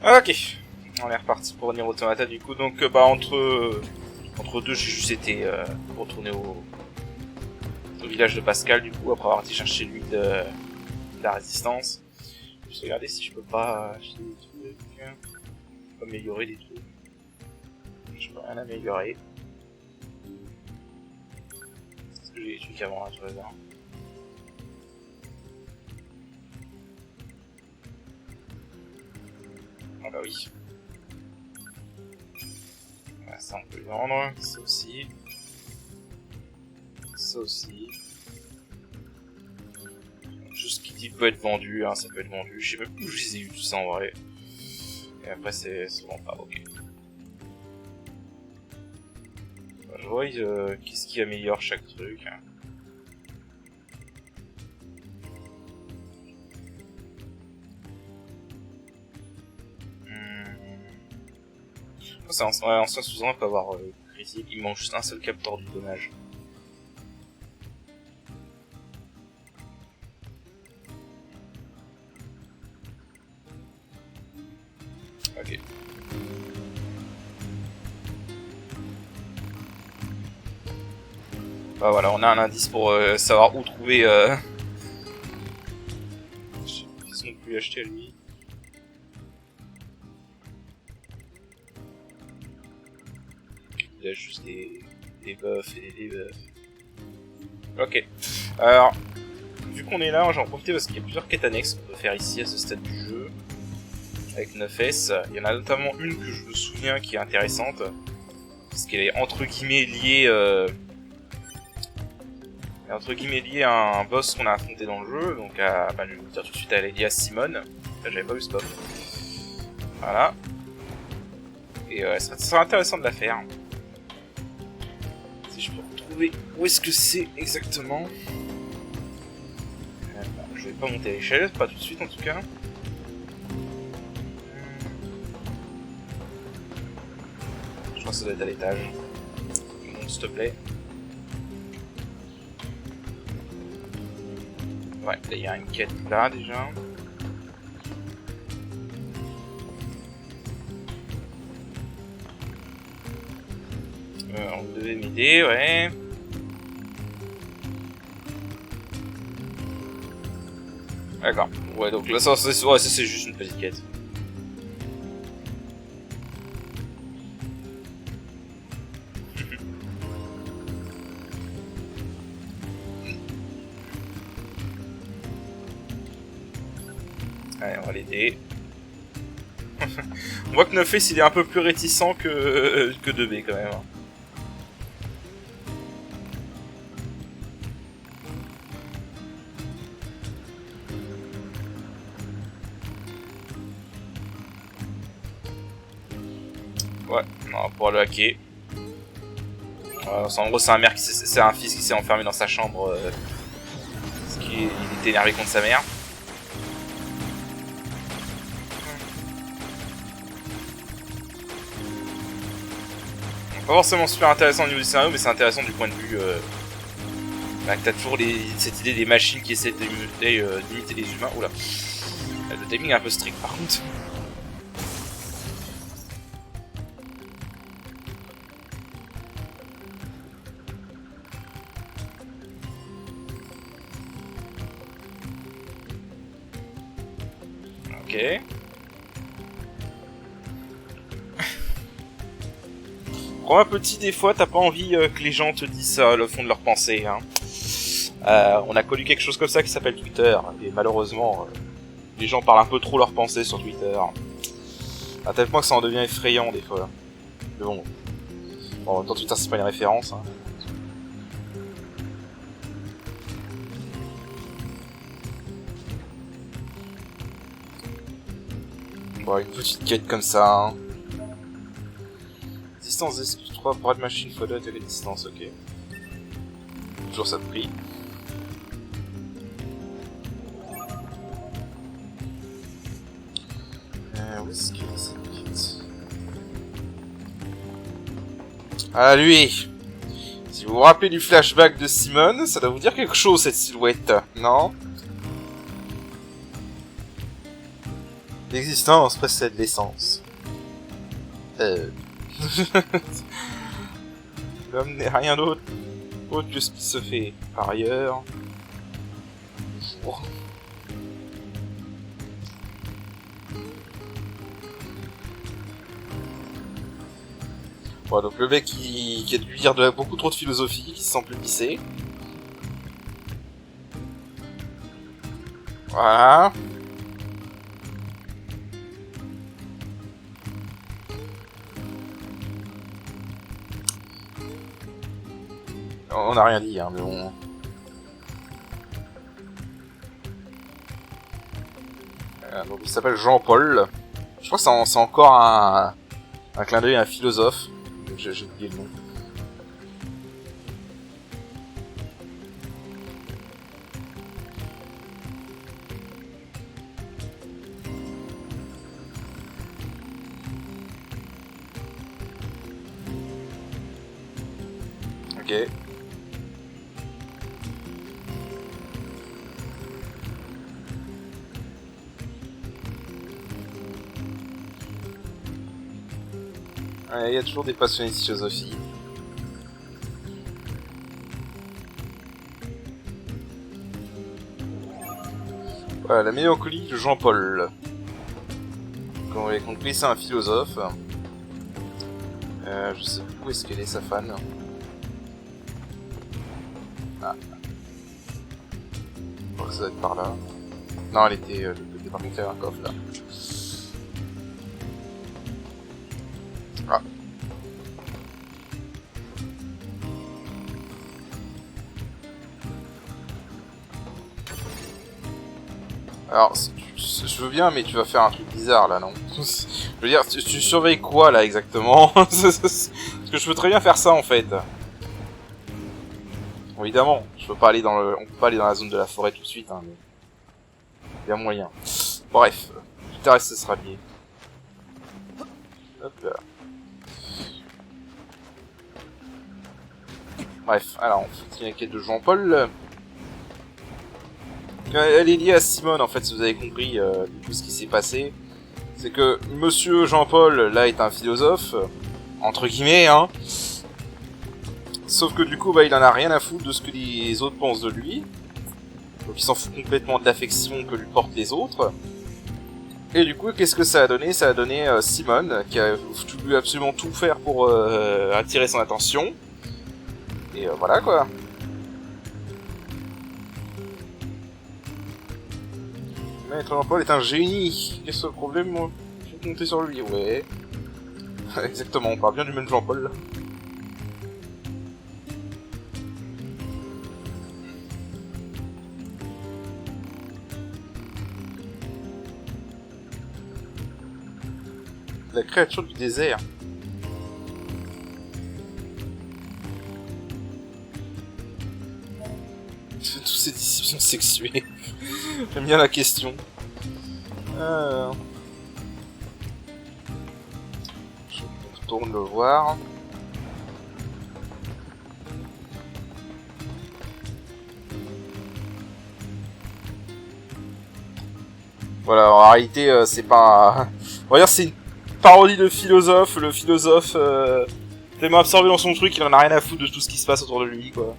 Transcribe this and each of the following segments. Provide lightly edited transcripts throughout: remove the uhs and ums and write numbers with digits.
Ok, on est reparti pour Nier Automata du coup. Donc bah entre deux, j'ai juste été retourner au village de Pascal du coup après avoir été chercher l'huile de la résistance. Je vais regarder si je peux pas acheter des trucs, améliorer des trucs. Je peux rien améliorer. Est-ce que j'ai des trucs avant là, tout hasard? Ah bah oui. Voilà, ça on peut le vendre, ça aussi. Ça aussi. Juste ce qui dit peut être vendu, hein, ça peut être vendu. Je sais même plus où je les ai eu tout ça en vrai. Et après c'est souvent pas ok. Je vois qu'est-ce qui améliore chaque truc. Hein. En soi, sous on peut avoir critique, il manque juste un seul capteur du dommage. Ok. Bah voilà, on a un indice pour savoir où trouver. Qu'est-ce qu'on peut lui acheter à lui? Il a juste des buffs et des debuffs. Ok. Alors, vu qu'on est là, j'en profite parce qu'il y a plusieurs quêtes annexes qu'on peut faire ici à ce stade du jeu. Avec 9S. Il y en a notamment une que je me souviens qui est intéressante. Parce qu'elle est entre guillemets liée à un boss qu'on a affronté dans le jeu. Donc je vais vous dire tout de suite, elle est liée à Simone. Là, j'avais pas vu ce buff. Voilà. Et ça serait intéressant de la faire. Si je peux retrouver où est-ce que c'est exactement. Je vais pas monter à l'échelle, pas tout de suite en tout cas. Je pense que ça doit être à l'étage. Monte s'il te plaît. Ouais, là il y a une quête là déjà. On devait m'aider, ouais. D'accord. Ouais, donc là ça c'est juste une petite quête. Allez, on va l'aider. On voit que 9S il est un peu plus réticent que 2B quand même. Ouais, on va pouvoir le hacker. En gros, c'est un fils qui s'est enfermé dans sa chambre parce qu'il était énervé contre sa mère. Pas forcément super intéressant au niveau du scénario, mais c'est intéressant du point de vue que t'as toujours cette idée des machines qui essaient d'imiter les humains. Oula, le timing est un peu strict par contre. Ok. Prends un petit, des fois, t'as pas envie que les gens te disent le fond de leur pensée. Hein. On a connu quelque chose comme ça qui s'appelle Twitter, et malheureusement, les gens parlent un peu trop leurs pensées sur Twitter. À tel point que ça en devient effrayant des fois. Mais bon, en même temps, Twitter c'est pas une référence. Hein. Bon, une petite quête comme ça. Hein. Distance d'excuse 3 pour être machine fois 2 à telle distance, ok. Toujours ça de prix. Où est-ce qu'il y a cette quête? Ah lui! Si vous vous rappelez du flashback de Simone, ça doit vous dire quelque chose cette silhouette, non? L'existence précède l'essence. L'homme n'est rien d'autre que ce qui se fait par ailleurs. Voilà, donc le mec qui a dû lire beaucoup trop de philosophie, qui se sent plus pissé. Voilà. On n'a rien dit, hein, mais bon. Donc il s'appelle Jean-Paul. Je crois que c'est encore un clin d'œil à un philosophe. J'ai oublié le nom. Ok. Il y a toujours des passionnés de philosophie. Voilà, la mélancolie de Jean-Paul. Quand on avait compris, c'est un philosophe. Je sais plus où est-ce qu'elle est, sa fan. Ah. Je crois que ça doit être par là. Non, elle était de côté par contre, il y avait un coffre là. Ah. Alors, je veux bien, mais tu vas faire un truc bizarre là, non? Je veux dire, tu surveilles quoi là exactement? Parce que je peux très bien faire ça en fait. Bon, évidemment, on peut pas aller dans la zone de la forêt tout de suite, hein, mais il y a moyen. Bref, tout le reste ce sera lié. Hop là. Bref, alors on continue la quête de Jean-Paul. Elle est liée à Simone en fait, si vous avez compris du coup ce qui s'est passé. C'est que Monsieur Jean-Paul là est un philosophe, entre guillemets, hein. Sauf que du coup, bah, il en a rien à foutre de ce que les autres pensent de lui. Donc il s'en fout complètement de l'affection que lui portent les autres. Et du coup, qu'est-ce que ça a donné? Ça a donné Simone, qui a voulu absolument tout faire pour attirer son attention. Et voilà quoi. Maître Jean-Paul est un génie. Qu'est-ce que le problème, moi? Je vais compter sur lui, ouais. Exactement, on parle bien du même Jean-Paul là. La créature du désert. Tous ces disciples sont sexués. J'aime bien la question. Je retourne le voir. Voilà, en réalité, c'est pas... On va dire c'est une parodie de philosophe. Le philosophe tellement absorbé dans son truc, il en a rien à foutre de tout ce qui se passe autour de lui, quoi.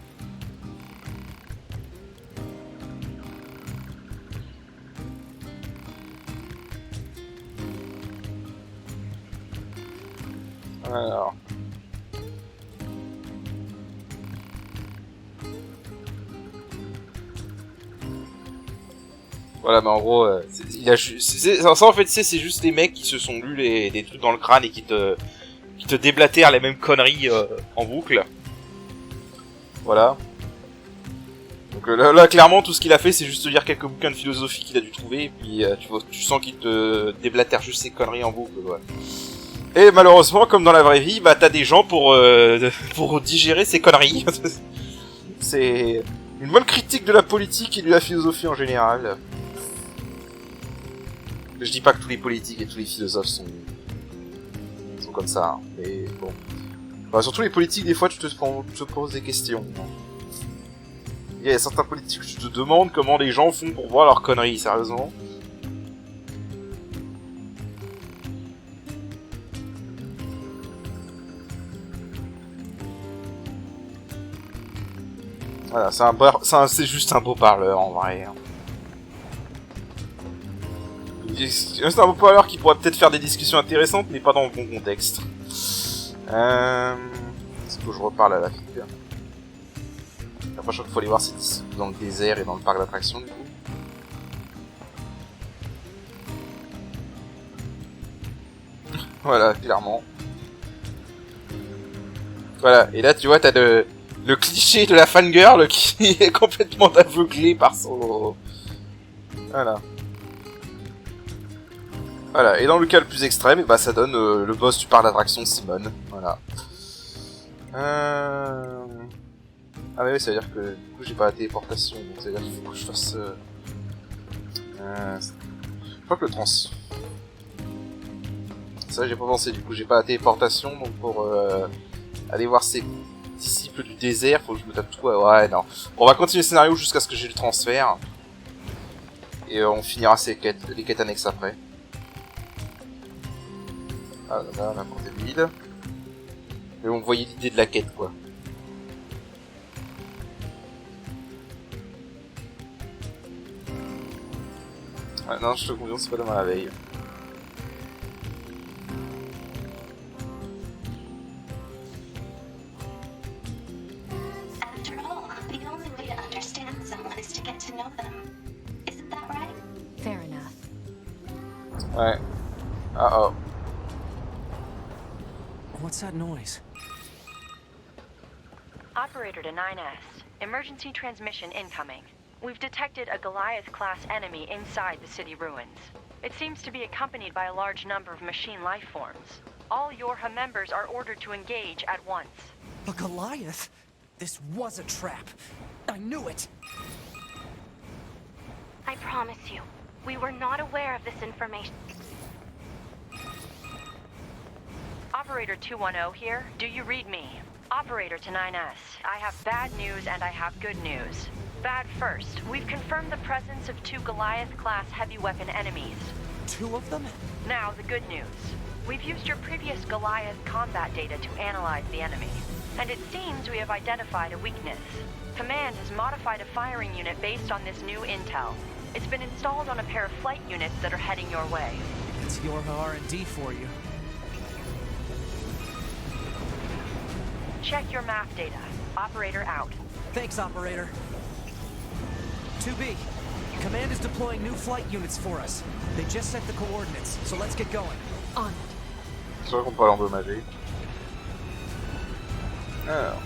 Alors... Voilà, mais en gros, ça en fait, c'est juste des mecs qui se sont lus des trucs dans le crâne et qui te déblatèrent les mêmes conneries en boucle. Voilà. Donc là, clairement, tout ce qu'il a fait, c'est juste lire quelques bouquins de philosophie qu'il a dû trouver, et puis tu sens qu'il te déblatère juste ces conneries en boucle, ouais. Et malheureusement, comme dans la vraie vie, bah t'as des gens pour digérer ces conneries. C'est une bonne critique de la politique et de la philosophie en général. Je dis pas que tous les politiques et tous les philosophes sont comme ça, hein, mais bon. Bah, surtout les politiques, des fois, tu te poses des questions. Hein. Il y a certains politiques où tu te demandes comment les gens font pour voir leurs conneries, sérieusement. Voilà, c'est juste un beau parleur en vrai. Hein. C'est un beau parleur qui pourrait peut-être faire des discussions intéressantes, mais pas dans le bon contexte. Est-ce que je reparle à la fille? La prochaine fois qu'il faut aller voir c'est dans le désert et dans le parc d'attractions du coup. Voilà, clairement. Voilà, et là tu vois t'as le cliché de la fangirl qui est complètement aveuglé par son... Voilà. Voilà, et dans le cas le plus extrême, bah ça donne le boss du parc d'attractions Simone. Voilà. Ah ouais, ça veut dire que du coup j'ai pas la téléportation, donc ça veut dire qu'il faut que je fasse... Je crois que le trans... Ça j'ai pas pensé, du coup j'ai pas la téléportation, donc pour aller voir ces disciples du désert, faut que je me tape tout... Ouais, non. Bon, on va continuer le scénario jusqu'à ce que j'ai le transfert. Et on finira les quêtes annexes après. Ah là, la porte est vide. Mais on voyait l'idée de la quête, quoi. Ah, non, je te confirme, c'est pas demain la veille. After all, the only way to understand someone is to get to know them. Isn't that right? Fair enough. Ouais. Uh-oh. What's that noise? Operator to 9S. Emergency transmission incoming. We've detected a Goliath-class enemy inside the city ruins. It seems to be accompanied by a large number of machine life forms. All Yorha members are ordered to engage at once. A Goliath? This was a trap. I knew it! I promise you, we were not aware of this information. Operator 210 here. Do you read me? Operator to 9S. I have bad news and I have good news. Bad first. We've confirmed the presence of 2 Goliath-class heavy weapon enemies. 2 of them? Now, the good news. We've used your previous Goliath combat data to analyze the enemy. And it seems we have identified a weakness. Command has modified a firing unit based on this new intel. It's been installed on a pair of flight units that are heading your way. It's Yorha R&D for you. Check your map data. Operator out. Thanks, Operator. 2B, Command is deploying new flight units for us. They just set the coordinates, so let's get going. On it. C'est vrai qu'on peut l'endommager. Alors.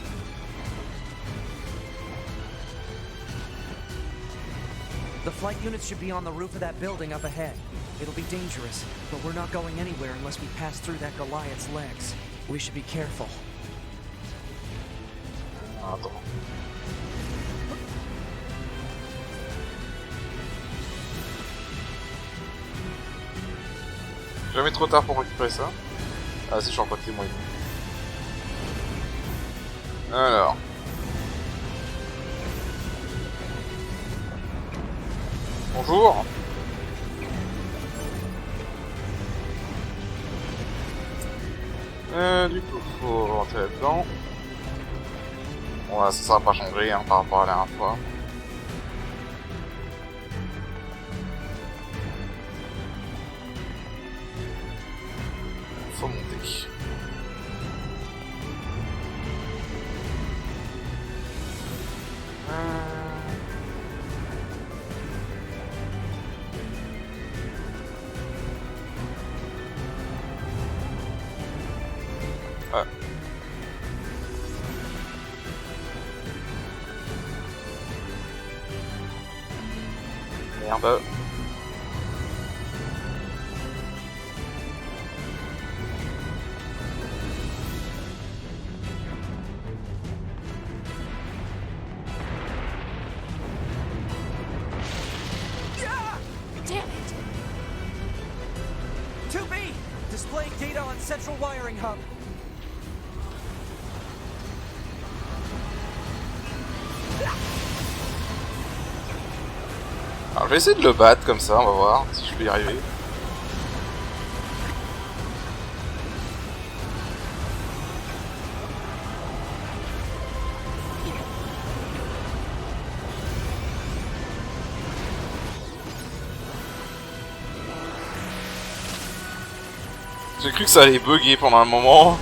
The flight units should be on the roof of that building up ahead. It'll be dangerous, but we're not going anywhere unless we pass through that Goliath's legs. We should be careful. Attends. Jamais trop tard pour récupérer ça. Ah si, je suis en côté moi. Alors. Bonjour. Du coup, faut rentrer là-dedans. Bon, là, ça va pas changer hein, par rapport à la dernière fois. Faut monter. Ah. Merde. Damn it! 2B, displaying data on central wiring hub. Alors je vais essayer de le battre comme ça, on va voir si je peux y arriver. J'ai cru que ça allait bugger pendant un moment.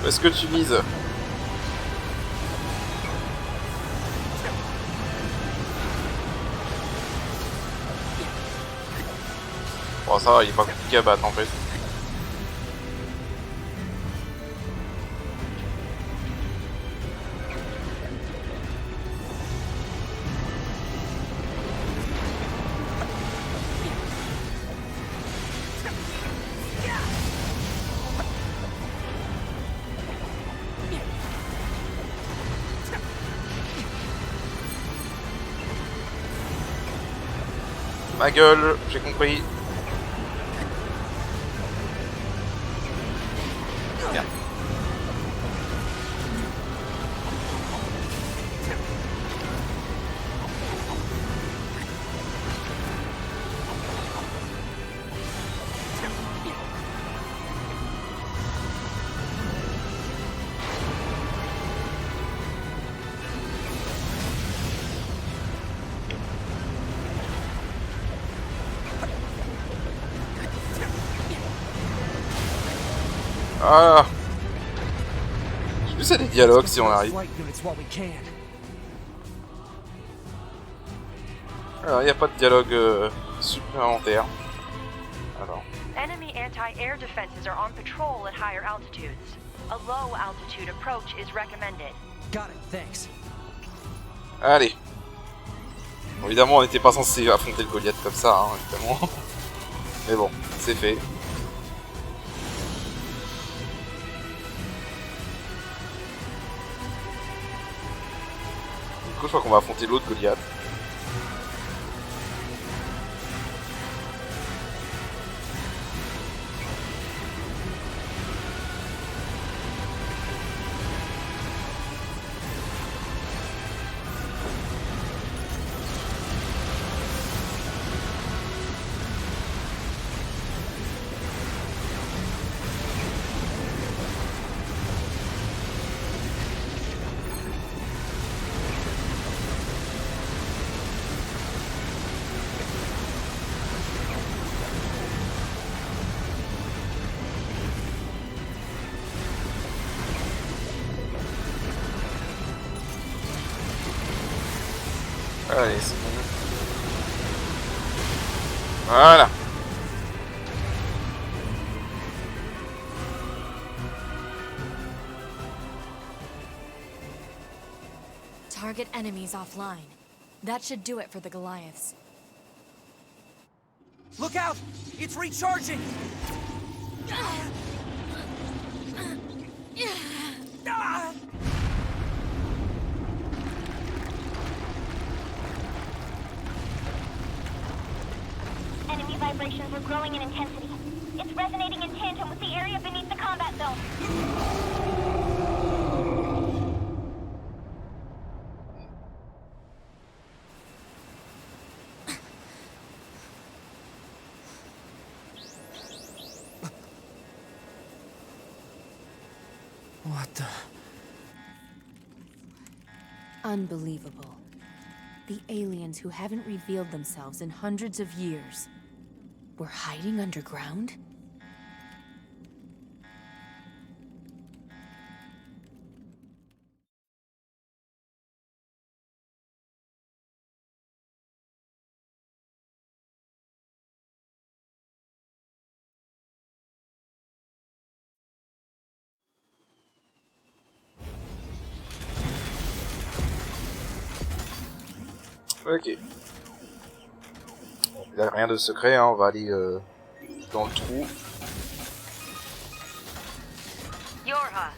Où est-ce que tu vises? Bon, ça va, il est pas compliqué à battre en fait. Ma gueule, j'ai compris. Merde. Ah. Je sais, c'est des dialogues si on arrive. Flight units while we can. Alors, il n'y a pas de dialogue supplémentaire. Alors. Enemy anti-air defenses are on patrol at higher altitudes. A low altitude approach is recommended. Got it, thanks. Allez. Bon, évidemment, on n'était pas censé affronter le Goliath comme ça, hein, évidemment. Mais bon, c'est fait. Du coup, je crois qu'on va affronter l'autre Goliath. Allez, c'est bon. Voilà. Target enemies offline. That should do it for the Goliaths. Look out! It's recharging! Ah! Enemy vibrations were growing in intensity. It's resonating in tandem with the area beneath the combat zone. What the... Unbelievable. The aliens who haven't revealed themselves in hundreds of years were hiding underground? Ok. Bon, il n'y a rien de secret, hein, on va aller dans le trou. Yorha,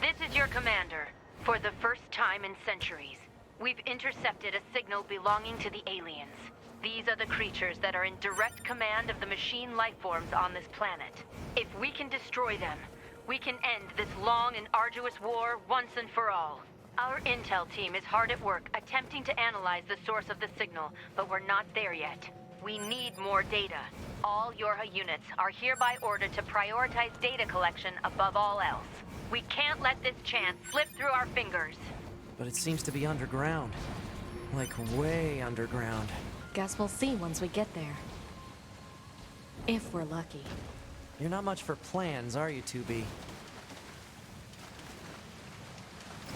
this is your commander. For the first time in centuries, we've intercepted a signal belonging to the aliens. These are the creatures that are in direct command of the machine lifeforms on this planet. If we can destroy them, we can end this long and arduous war once and for all. Our intel team is hard at work attempting to analyze the source of the signal, but we're not there yet. We need more data. All Yorha units are hereby ordered to prioritize data collection above all else. We can't let this chance slip through our fingers. but it seems to be underground. Like way underground. Guess we'll see once we get there. If we're lucky. You're not much for plans, are you, 2B?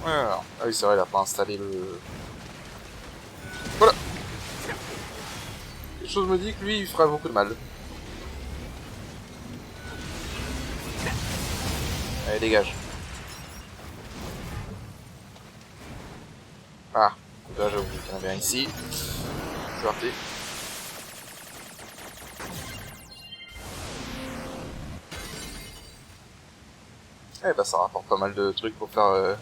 Ouais, alors. Ah oui, c'est vrai, il a pas installé le... Voilà. Quelque chose me dit que lui, il ferait beaucoup de mal. Allez, dégage. Ah, là j'ai oublié qu'il y en avait un ici. C'est parti. Eh bah ça rapporte pas mal de trucs pour faire...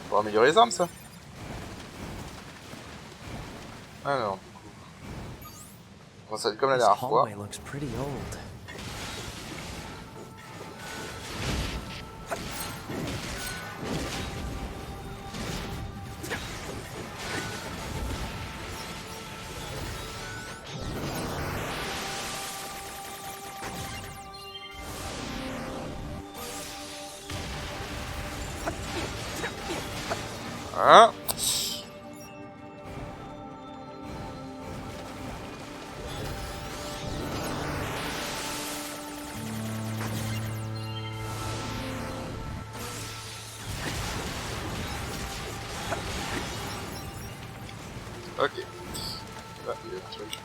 pour améliorer les armes, ça. Ah non, du coup... Bon, ça va être comme la This dernière fois. hallway looks pretty old. Hein? Ok. Là, il y a le truc.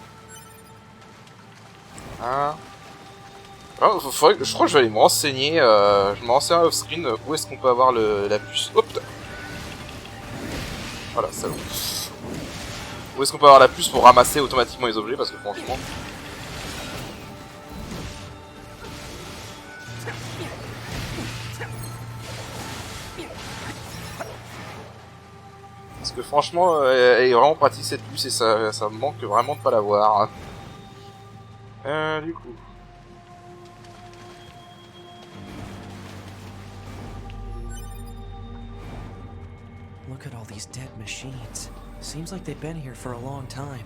Hein? Oh, faudrait que... Je crois que je vais aller me renseigner. Je me renseigne off-screen. Où est-ce qu'on peut avoir la puce? Hop! Voilà, ça va. Où est-ce qu'on peut avoir la puce pour ramasser automatiquement les objets? Parce que franchement... Parce que franchement, elle est vraiment pratique cette puce et ça me manque vraiment de pas l'avoir. Du coup... Look at all these dead machines. Seems like they've been here for a long time.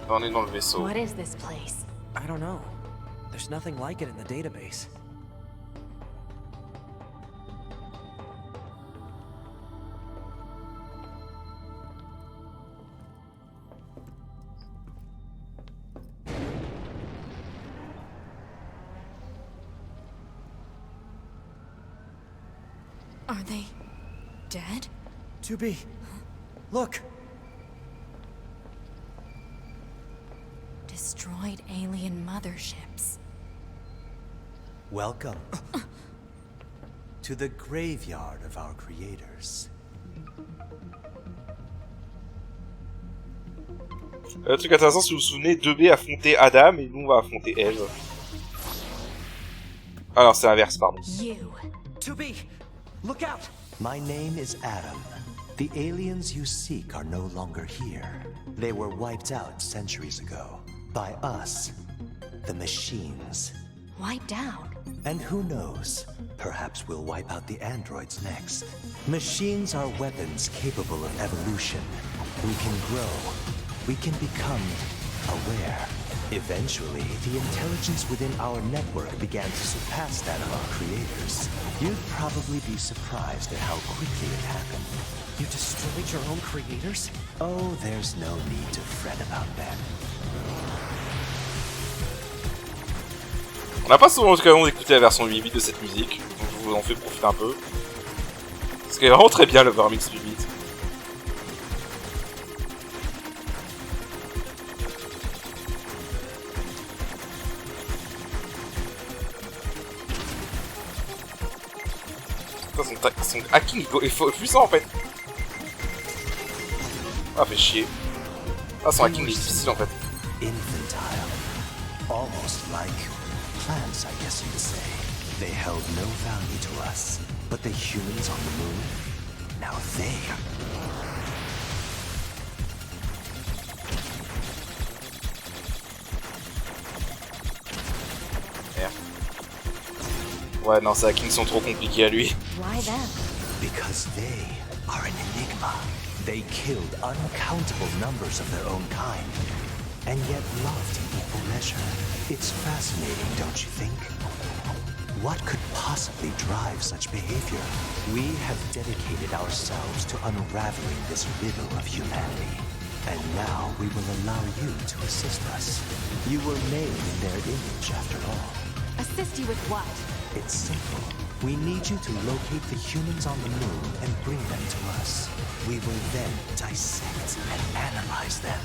On est dans le vaisseau. What is this place? I don't know. There's nothing like it in the database. Are they dead? 2B, look! Destroyed alien motherships. Welcome to the graveyard of our creators. Truc intéressant, si vous vous souvenez, 2B affrontait Adam et nous on va affronter Eve. Ah non, c'est l'inverse, pardon. You. 2B, look out! My name is Adam. The aliens you seek are no longer here. They were wiped out centuries ago. By us. The machines. Wiped out. And who knows? Perhaps we'll wipe out the androids next. Machines are weapons capable of evolution. We can grow. We can become aware. Eventually, the intelligence within our network began to surpass that of our creators. You'd probably be surprised at how quickly it happened. You destroyed your own creators? Oh, there's no need to fret about that. On n'a pas souvent l'occasion d'écouter la version 8 bits de cette musique, donc je vous en fais profiter un peu. Parce qu'elle est vraiment très bien le Vermix 8 bits. Son hacking est puissant en fait. Ah, fait chier. Ah, son hacking est difficile en fait. Infantile. Almost like plants, I guess you could say. They held no value to us. But the humans on the moon, now they are... Ouais, non, ces hackings sont trop compliqués à lui. Why them? Because they are an enigma. They killed uncountable numbers of their own kind, and yet loved in equal measure. It's fascinating, don't you think? What could possibly drive such behavior? We have dedicated ourselves to unraveling this riddle of humanity. And now we will allow you to assist us. You were made in their image, after all. Assist you with what? It's simple. We need you to locate the humans on the moon and bring them to us. We will then dissect and analyze them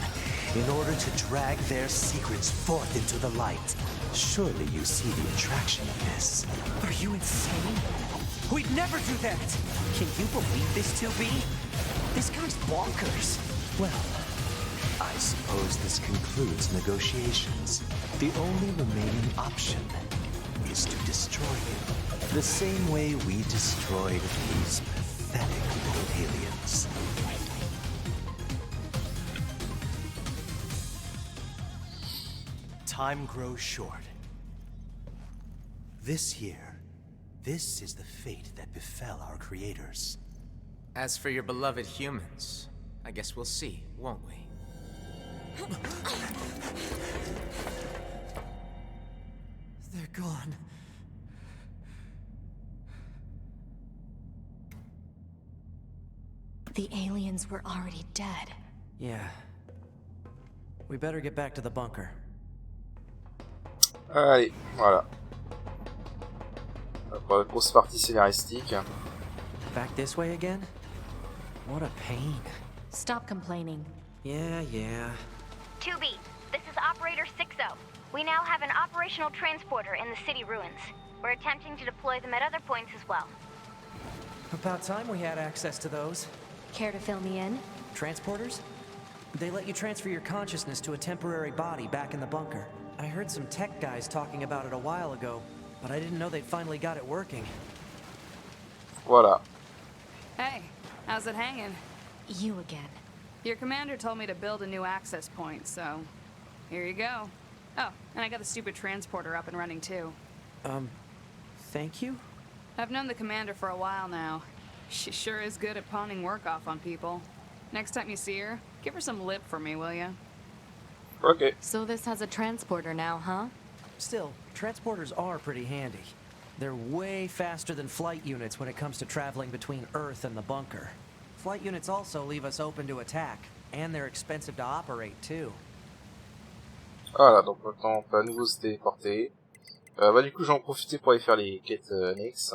in order to drag their secrets forth into the light. Surely you see the attraction of this. Are you insane? We'd never do that! Can you believe this, 2B? This guy's bonkers. Well, I suppose this concludes negotiations. The only remaining option is to destroy him. The same way we destroyed these pathetic little aliens. Time grows short. This year, this is the fate that befell our creators. As for your beloved humans, I guess we'll see, won't we? They're gone. The aliens were already dead. Yeah. We better get back to the bunker. Allez, voilà. Pour la grosse partie scénaristique. Back this way again? What a pain. Stop complaining. Yeah. 2B, this is Operator 60. We now have an operational transporter in the city ruins. We're attempting to deploy them at other points as well. About time we had access to those. Care to fill me in? Transporters? They let you transfer your consciousness to a temporary body back in the bunker. I heard some tech guys talking about it a while ago, but I didn't know they'd finally got it working. Voilà. Hey, how's it hanging? You again. Your commander told me to build a new access point, so here you go. Oh, and I got the stupid transporter up and running too. Thank you? I've known the commander for a while now. She sure is good at pawning work off on people. Next time you see her, give her some lip for me, will ya? Ok. So this has a transporter now, huh? Still, transporters are pretty handy. They're way faster than flight units when it comes to traveling between Earth and the bunker. Flight units also leave us open to attack, and they're expensive to operate too. Voilà, donc maintenant on peut à nouveau se téléporter. Du coup j'en profite pour aller faire les quêtes annexes.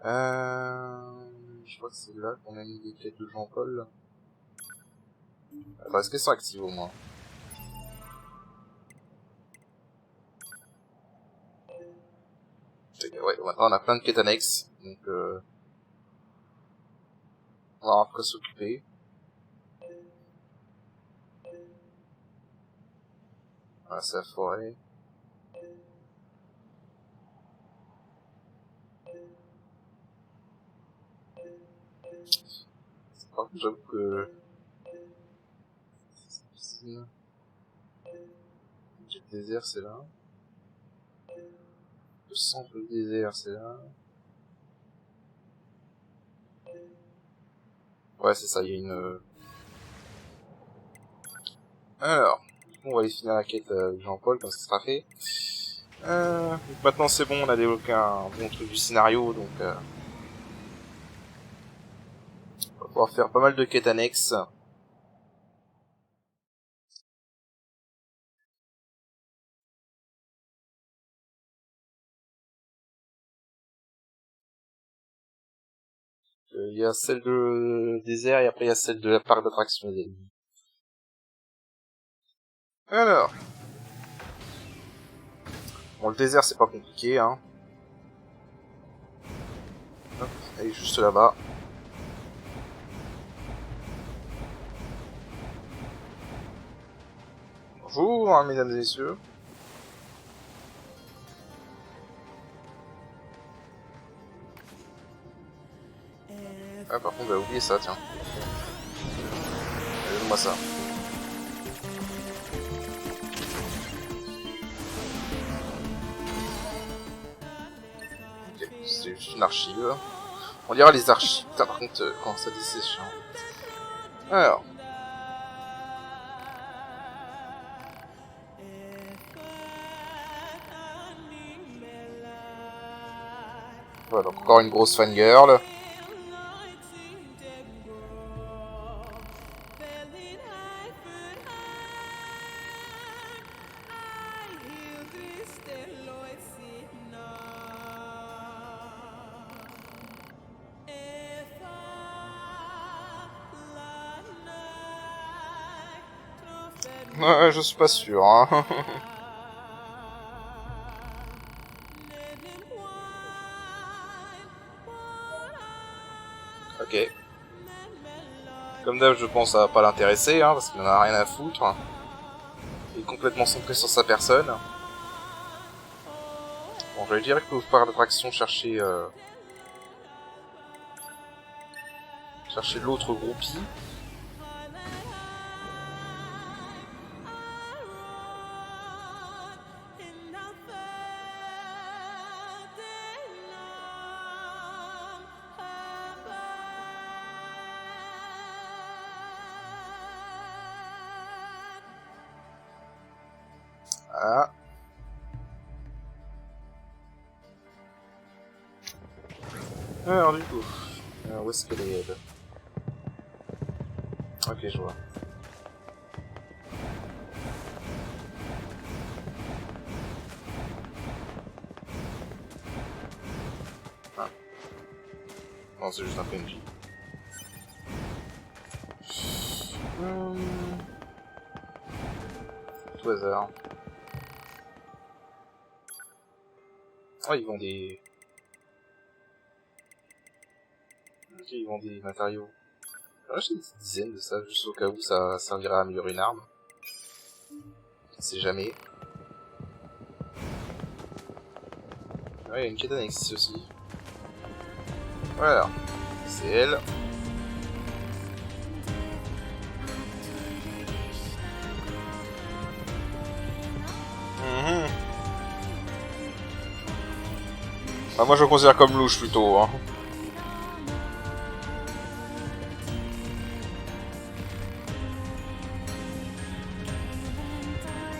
Je crois que c'est là qu'on a mis les quêtes de Jean-Paul. Attends, est-ce qu'elles sont actives au moins? Ouais, maintenant on a plein de quêtes annexes, donc on va avoir quoi s'occuper. Voilà, c'est la forêt. Par contre, j'avoue que c'est difficile. Le désert, c'est là. Le centre du désert, c'est là. Ouais, c'est ça, il y a une... Alors, on va aller finir la quête de Jean-Paul, comme ça sera fait. Donc maintenant c'est bon, on a débloqué un bon truc du scénario, donc... on va pouvoir faire pas mal de quêtes annexes. Il y a celle de désert et après il y a celle de la parc d'attraction des ennemis. Alors. Bon, le désert c'est pas compliqué, hein. Hop, elle est juste là-bas. Bonjour, hein, mesdames et messieurs. Ah, par contre, j'avais oublié ça, tiens. Allez, donne-moi ça. Ok, c'est juste une archive. On dira les archives. Putain, par contre, quand ça dit, c'est chiant. Alors. Voilà, donc encore une grosse fangirl. Ouais, je suis pas sûr, hein. Ok. Comme d'hab, je pense que ça va pas l'intéresser, hein, parce qu'il en a rien à foutre. Il est complètement centré sur sa personne. Bon, j'allais dire que vous par l'attraction chercher l'autre groupie. Ah. Alors du coup, où est-ce qu'elle est elle? Ok, je vois. Ah. Non, c'est juste un PNJ. Tout hasard. Oh, ils vendent des... Ok, ils vendent des matériaux. J'ai une dizaine de ça, juste au cas où ça servira à améliorer une arme. Je ne sais jamais. Ouais, il y a une quête annexe ici aussi. Voilà. C'est elle. Bah, moi je le considère comme louche plutôt, hein.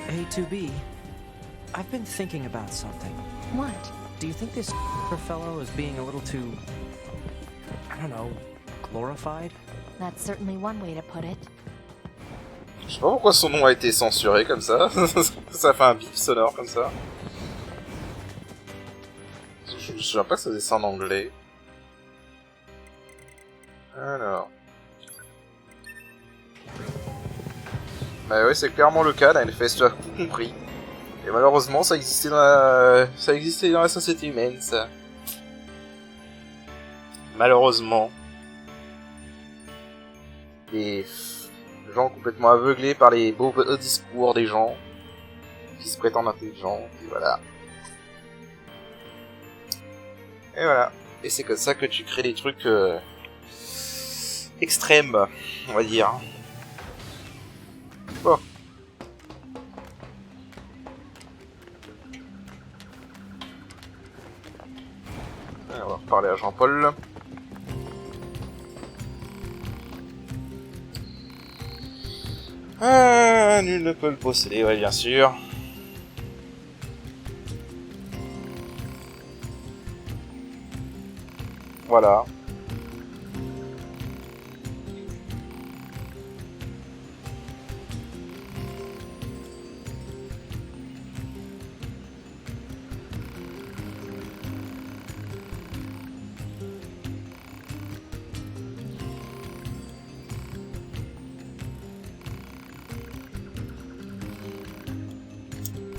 A2B, I've been thinking about something. What? Do you think this fellow is being a little too, I don't know, glorified? That's certainly one way to put it. Je sais pas pourquoi son nom a été censuré comme ça. Ça fait un bip sonore comme ça. Je me souviens pas que ça faisait ça en anglais. Alors. Bah oui, c'est clairement le cas, la NFS, tu as tout compris. Et malheureusement, ça existait dans la société humaine, ça. Malheureusement. Des gens complètement aveuglés par les beaux discours des gens qui se prétendent intelligents, et voilà. Et voilà. Et c'est comme ça que tu crées des trucs extrêmes, on va dire. Bon. Alors, on va reparler à Jean-Paul. Ah, nul ne peut le posséder, ouais, bien sûr. Voilà.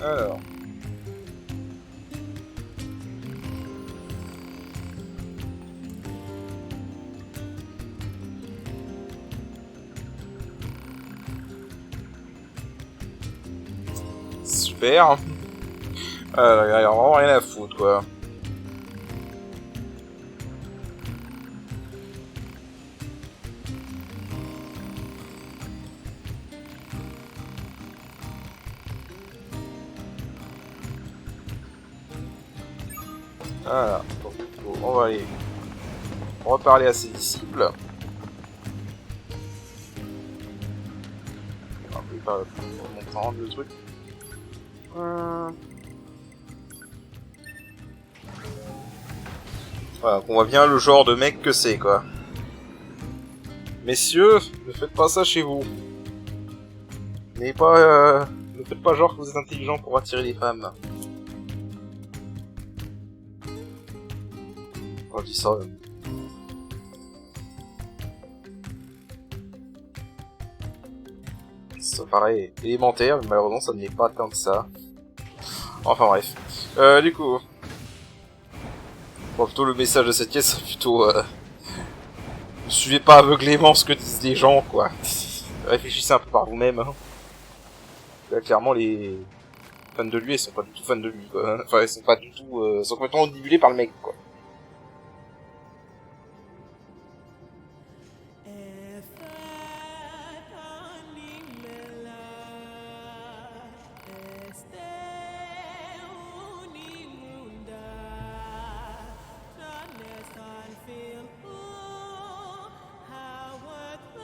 Alors. Super. Il y a vraiment rien à foutre, quoi. Voilà, donc, on va aller reparler à ses disciples. On va pas rendre le truc. Voilà, on voit bien le genre de mec que c'est, quoi. Messieurs, ne faites pas ça chez vous. Ne faites pas genre que vous êtes intelligent pour attirer les femmes. Quand je dis ça... Ça paraît élémentaire, mais malheureusement ça n'est pas tant que ça. Enfin bref. Du coup... Bon, plutôt le message de cette pièce, c'est plutôt... Ne suivez pas aveuglément ce que disent les gens, quoi. Réfléchissez un peu par vous-même. Hein. Là, clairement, les fans de lui, ils sont pas du tout fans de lui, quoi. Enfin, ils sont pas du tout... ils sont complètement omnibulés par le mec, quoi.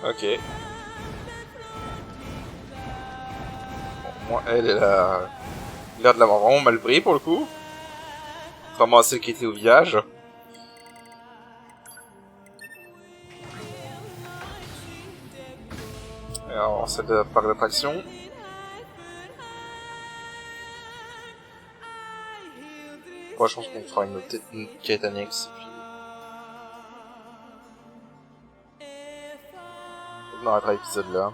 Ok. Bon, moi, elle a l'air de l'avoir vraiment mal pris pour le coup. Contrairement à celle qui était au village. Alors, celle de la parc d'attraction. Moi, je pense qu'on fera peut-être une quête annexe. On arrêtera l'épisode là.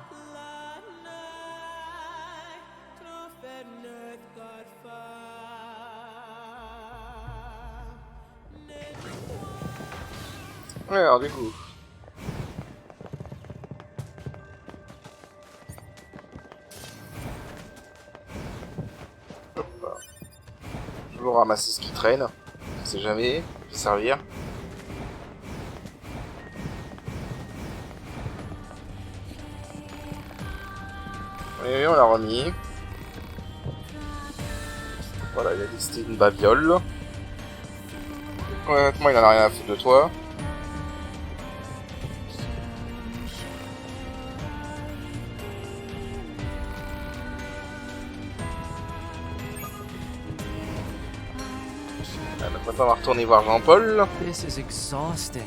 Ouais, alors du coup... Hop là. Toujours ramasser ce qui traîne. On sait jamais, ça peut servir. Et on l'a remis. Voilà, il a décidé une babiole. Honnêtement, il en a rien à foutre de toi. Maintenant, on va retourner voir Jean-Paul. This is exhausting.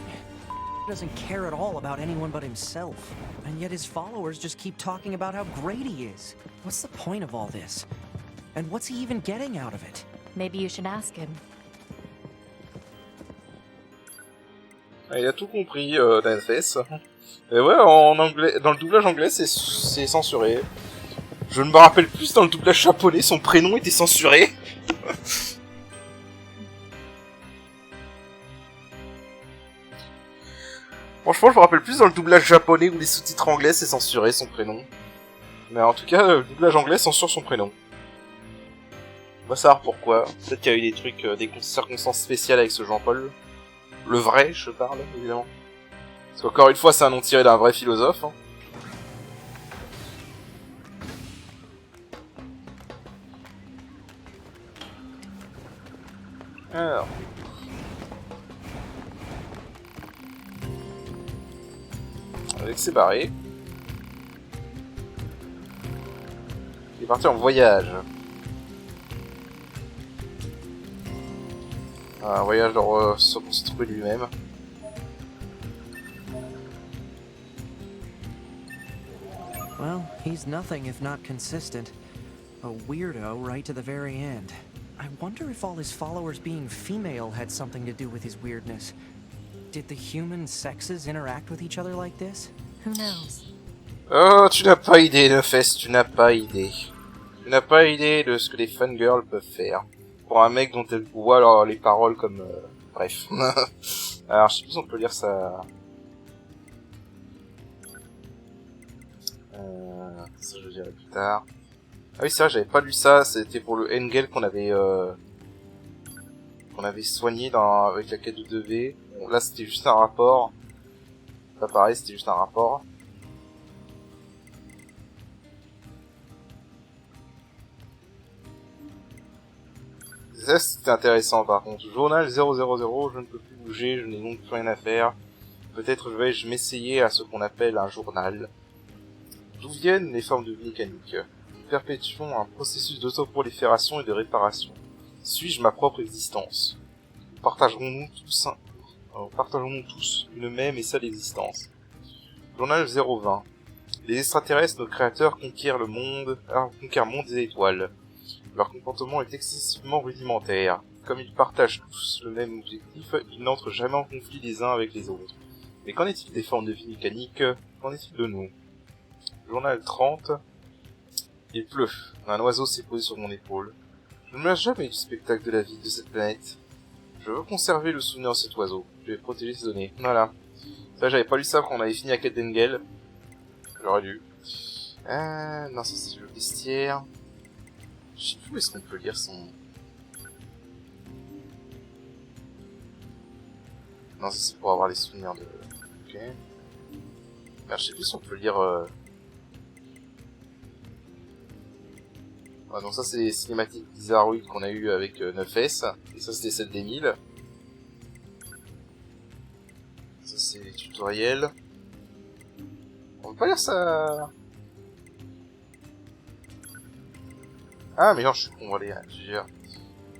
He doesn't care at all about anyone but himself. And yet his followers just keep talking about how great he is. What's the point of all this? And what's he even getting out of it? Maybe you should ask him. Il a tout compris d'un FS. Et ouais, en anglais, dans le doublage anglais, c'est censuré. Je ne me rappelle plus, dans le doublage japonais, son prénom était censuré. Franchement, je me rappelle plus dans le doublage japonais où les sous-titres anglais, c'est censuré son prénom. Mais en tout cas, le doublage anglais censure son prénom. On va savoir pourquoi. Peut-être qu'il y a eu des trucs, des circonstances spéciales avec ce Jean-Paul. Le vrai, je parle, évidemment. Parce qu'encore une fois, c'est un nom tiré d'un vrai philosophe. Hein. Alors... Avec ses barrés. Il est parti en voyage. Un voyage de se reconstruire lui-même. Well, he's nothing if not consistent. A weirdo right to the very end. I wonder if all his followers being female had something to do with his weirdness. Did the human sexes interact with each other like this? Who knows? Oh, tu n'as pas idée, Nefes, tu n'as pas idée. Tu n'as pas idée de ce que les fangirls peuvent faire. Pour un mec dont elle voit alors, les paroles comme... Bref. Alors, je sais plus si on peut lire ça... Ça, je le dirai plus tard. Ah oui, c'est vrai, j'avais pas lu ça. C'était pour le Engel qu'on avait soigné avec la quête de 2V. Bon, là, c'était juste un rapport. Pas pareil, c'était juste un rapport. Ça, c'était intéressant par contre. Journal 000, je ne peux plus bouger, je n'ai donc plus rien à faire. Peut-être vais-je m'essayer à ce qu'on appelle un journal. D'où viennent les formes de vie mécaniques? Nous perpétuons un processus d'autoprolifération et de réparation. Suis-je ma propre existence? Partagerons-nous tous Alors, partageons tous une même et seule existence. Journal 020. Les extraterrestres, nos créateurs, conquièrent le monde des étoiles. Leur comportement est excessivement rudimentaire. Comme ils partagent tous le même objectif, ils n'entrent jamais en conflit les uns avec les autres. Mais qu'en est-il des formes de vie mécanique? Qu'en est-il de nous? Journal 30. Il pleut. Un oiseau s'est posé sur mon épaule. Je ne me lasse jamais du spectacle de la vie de cette planète. Je veux conserver le souvenir de cet oiseau. Je vais protéger ses données. Voilà. Ça, j'avais pas lu ça quand on avait fini à Ketengel. J'aurais dû. Non, ça c'est le vestiaire. Je sais plus où est-ce qu'on peut lire son... Non, ça c'est pour avoir les souvenirs de... Ok. Merde, je sais plus si on peut lire... Ouais, donc ça c'est les cinématiques bizarroïdes qu'on a eu avec 9S. Et ça c'était celle des 1000. Ça c'est les tutoriels. On peut pas lire ça... Ah mais non, je suis con, allez, je gère.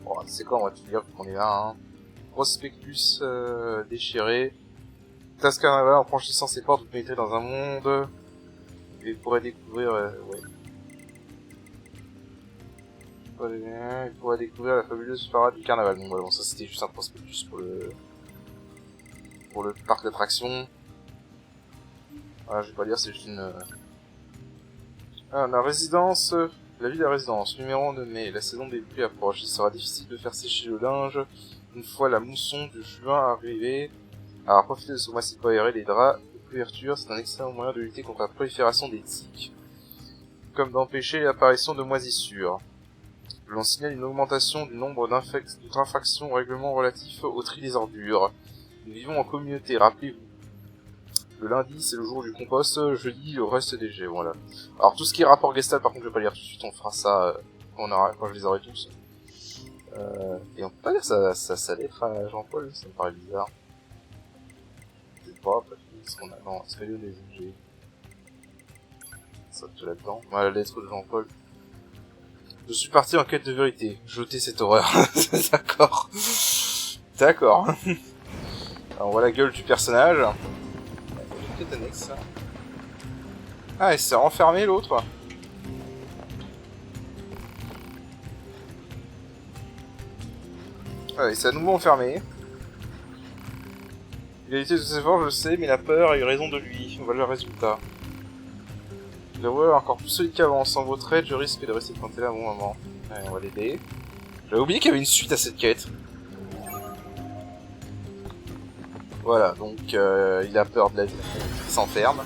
Bon, c'est quoi, on va tout lire qu'on est là, hein. Prospectus déchiré. Classe carnaval en franchissant ses portes, vous pénétrez dans un monde. Et vous pourrez découvrir... ouais. Il pourrait découvrir la fabuleuse parade du carnaval. Donc voilà, bon, ça c'était juste un prospectus pour le parc d'attractions. Voilà, je vais pas lire, c'est juste une... Ah, la résidence... La vie de la résidence, numéro 1 de mai, la saison des pluies approche. Il sera difficile de faire sécher le linge une fois la mousson de juin arrivée. Alors profitez de ce mois-ci pour aérer les draps de couverture, c'est un excellent moyen de lutter contre la prolifération des tiques, comme d'empêcher l'apparition de moisissures. L'on signale une augmentation du nombre d'infractions aux règlements relatifs au tri des ordures. Nous vivons en communauté, rappelez-vous. Le lundi, c'est le jour du compost, jeudi, le reste des jets, voilà. Alors, tout ce qui est rapport Gestalt, par contre, je vais pas lire tout de suite, on fera ça quand je les aurai tous. Et on peut pas lire sa lettre à Jean-Paul, ça me paraît bizarre. Peut-être pas, après, ce qu'on a... Non, c'est des objets. Ça, tout là-dedans. Voilà, la lettre de Jean-Paul. Je suis parti en quête de vérité. Jetez cette horreur. D'accord. D'accord. Alors, on voit la gueule du personnage. Annexe. Ah, il s'est renfermé l'autre. Ah, il s'est à nouveau enfermé. Il a été de ses efforts, je le sais, mais la peur a eu raison de lui. Voilà le résultat. Le roi est encore plus solide qu'avant. Sans votre aide, je risque de rester planté là à un bon moment. Allez, on va l'aider. J'avais oublié qu'il y avait une suite à cette quête. Voilà, donc il a peur de la vie, il s'enferme.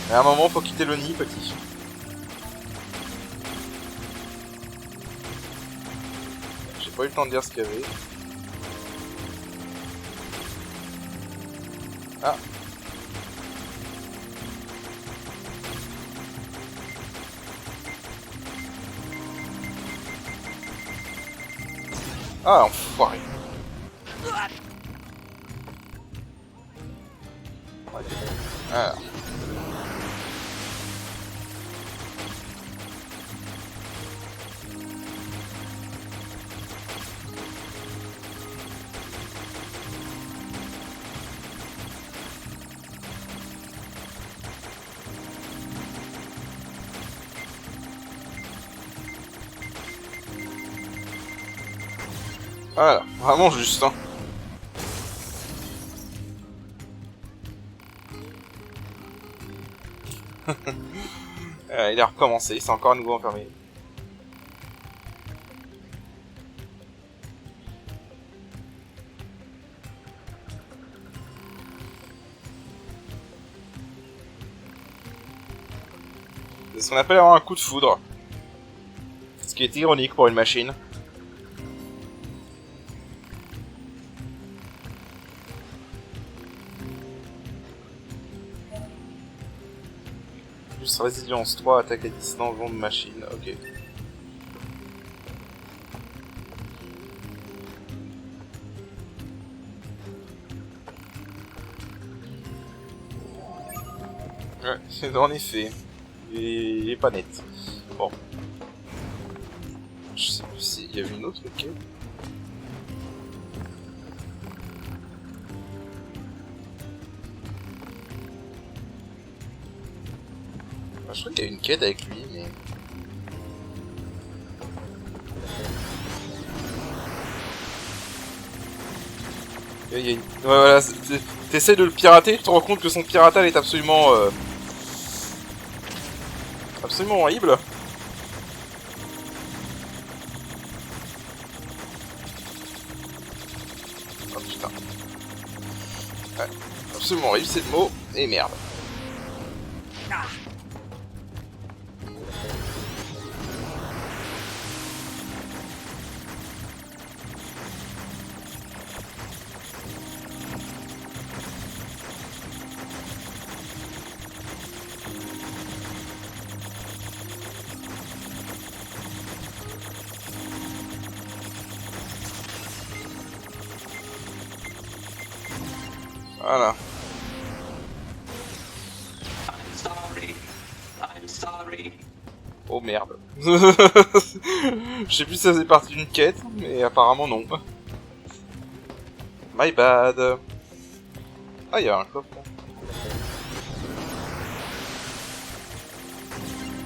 Mais à un moment, faut quitter le nid, petit. J'ai pas eu le temps de dire ce qu'il y avait. Ah. Ah, enfoiré. Ah. Voilà, vraiment juste, hein. Il a recommencé, c'est encore à nouveau enfermé. C'est ce qu'on appelle avoir un coup de foudre. Ce qui est ironique pour une machine. Résilience 3, attaque à distance, vent de machine, ok. Ouais, en effet. Il est pas net. Bon. Je sais plus s'il y avait une autre quête. Enfin, je crois qu'il y a une quête avec lui, mais... Il y a une... Ouais, voilà, t'essaies de le pirater, tu te rends compte que son piratage est absolument... absolument horrible. Oh putain. Ouais, absolument horrible, c'est le mot, et merde. Voilà. Oh merde. Je sais plus si ça faisait partie d'une quête, mais apparemment non. My bad. Ah, il y a un coffre.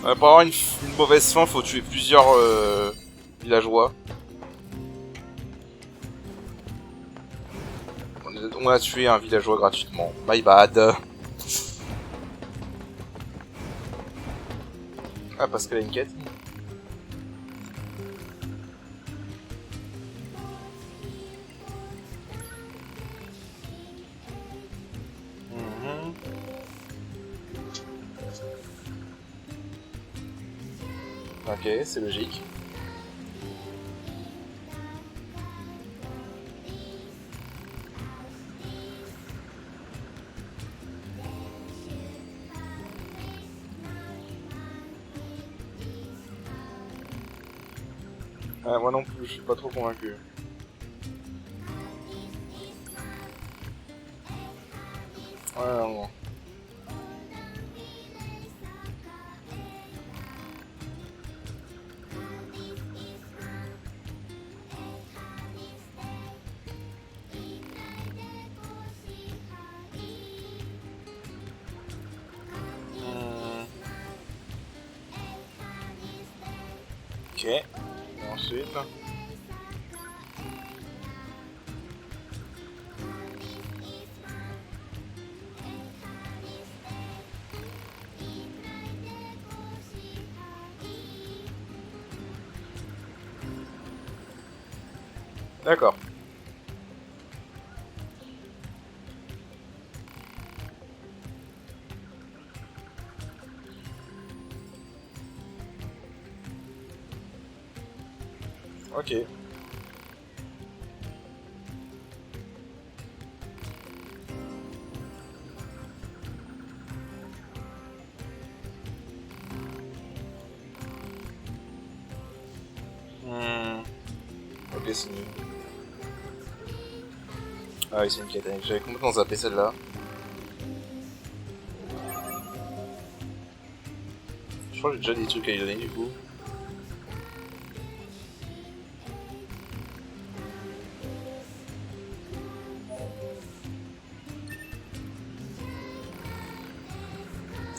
Pour avoir une mauvaise fin, faut tuer plusieurs villageois. On a tué un villageois gratuitement. My bad. Ah, parce qu'elle a une quête. Ok, c'est logique. Moi non plus, je suis pas trop convaincu. Ouais, non. Ok. Et ensuite... D'accord. Ok. Ok, c'est nul. Ah oui, c'est une quête. J'avais complètement zappé celle-là. Je crois que j'ai déjà des trucs à lui donner du coup.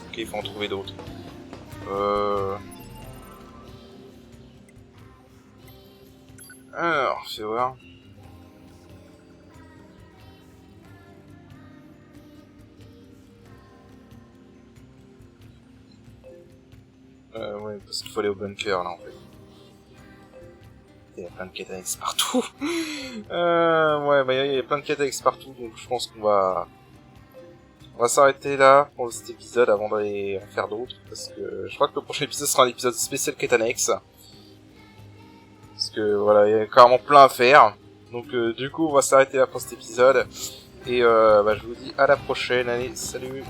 Ok, il faut en trouver d'autres. Alors, fais voir. Ouais, parce qu'il faut aller au bunker là en fait. Il y a plein de quêtes annexes partout. Ouais, bah il y a plein de quêtes annexes partout, donc je pense qu'on va... On va s'arrêter là pour cet épisode avant d'aller en faire d'autres, parce que je crois que le prochain épisode sera un épisode spécial quête annexe. Parce que voilà, il y a carrément plein à faire. Donc du coup, on va s'arrêter là pour cet épisode. Et bah, je vous dis à la prochaine. Allez, salut!